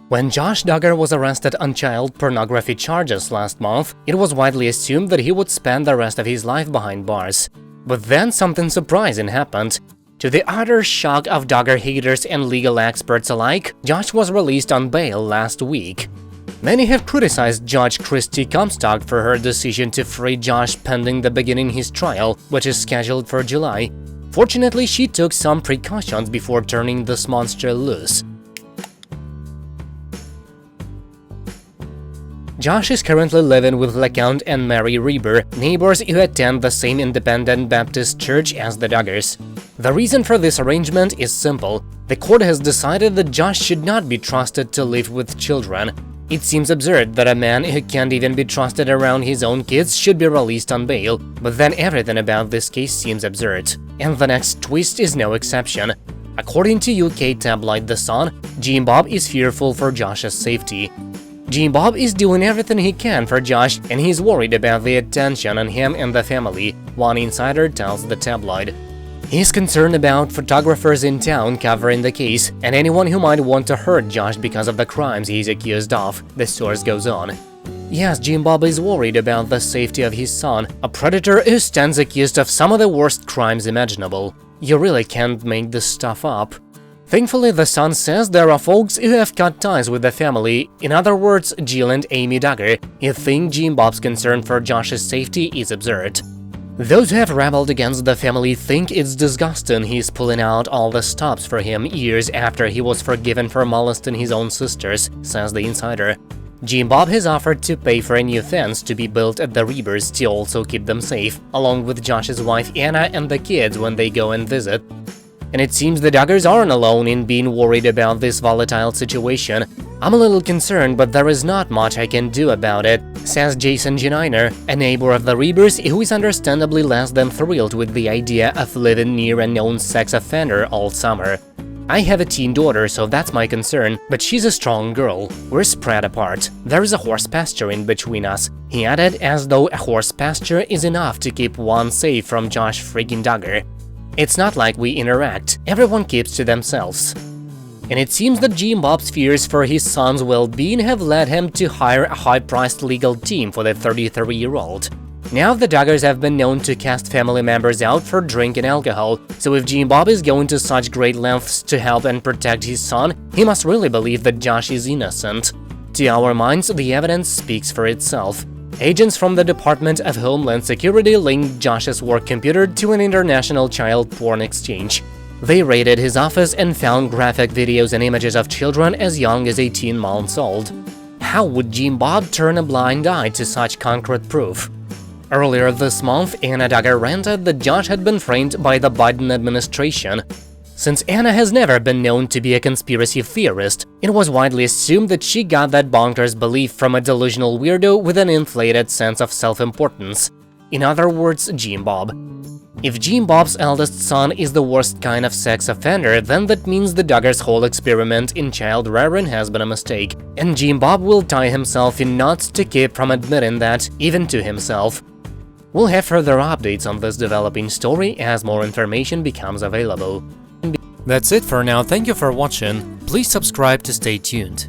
When Josh Duggar was arrested on child pornography charges last month, it was widely assumed that he would spend the rest of his life behind bars. But then something surprising happened. To the utter shock of Duggar haters and legal experts alike, Josh was released on bail last week. Many have criticized Judge Christy Comstock for her decision to free Josh pending the beginning his trial, which is scheduled for July. Fortunately, she took some precautions before turning this monster loose. Josh is currently living with Lacount and Marie Reber, neighbors who attend the same independent Baptist church as the Duggars. The reason for this arrangement is simple. The court has decided that Josh should not be trusted to live with children. It seems absurd that a man who can't even be trusted around his own kids should be released on bail, but then everything about this case seems absurd. And the next twist is no exception. According to UK tabloid The Sun, Jim Bob is fearful for Josh's safety. Jim Bob is doing everything he can for Josh, and he's worried about the attention on him and the family, one insider tells the tabloid. He's concerned about photographers in town covering the case, and anyone who might want to hurt Josh because of the crimes he's accused of, the source goes on. Yes, Jim Bob is worried about the safety of his son, a predator who stands accused of some of the worst crimes imaginable. You really can't make this stuff up. Thankfully, The Sun says there are folks who have cut ties with the family, in other words, Jill and Amy Duggar, who think Jim Bob's concern for Josh's safety is absurd. Those who have rebelled against the family think it's disgusting he's pulling out all the stops for him years after he was forgiven for molesting his own sisters, says the insider. Jim Bob has offered to pay for a new fence to be built at the Rebers to also keep them safe, along with Josh's wife Anna and the kids when they go and visit. And it seems the Duggars aren't alone in being worried about this volatile situation. I'm a little concerned, but there is not much I can do about it, says Jason Geniner, a neighbor of the Rebers who is understandably less than thrilled with the idea of living near a known sex offender all summer. I have a teen daughter, so that's my concern, but she's a strong girl. We're spread apart. There is a horse pasture in between us, he added, as though a horse pasture is enough to keep one safe from Josh freaking Duggar. It's not like we interact, everyone keeps to themselves. And it seems that Jim Bob's fears for his son's well-being have led him to hire a high-priced legal team for the 33-year-old. Now the Duggars have been known to cast family members out for drink and alcohol, so if Jim Bob is going to such great lengths to help and protect his son, he must really believe that Josh is innocent. To our minds, the evidence speaks for itself. Agents from the Department of Homeland Security linked Josh's work computer to an international child porn exchange. They raided his office and found graphic videos and images of children as young as 18 months old. How would Jim Bob turn a blind eye to such concrete proof? Earlier this month, Anna Duggar ranted that Josh had been framed by the Biden administration. Since Anna has never been known to be a conspiracy theorist, it was widely assumed that she got that bonkers belief from a delusional weirdo with an inflated sense of self-importance. In other words, Jim Bob. If Jim Bob's eldest son is the worst kind of sex offender, then that means the Duggars' whole experiment in child rearing has been a mistake, and Jim Bob will tie himself in knots to keep from admitting that, even to himself. We'll have further updates on this developing story as more information becomes available. That's it for now, thank you for watching, please subscribe to stay tuned.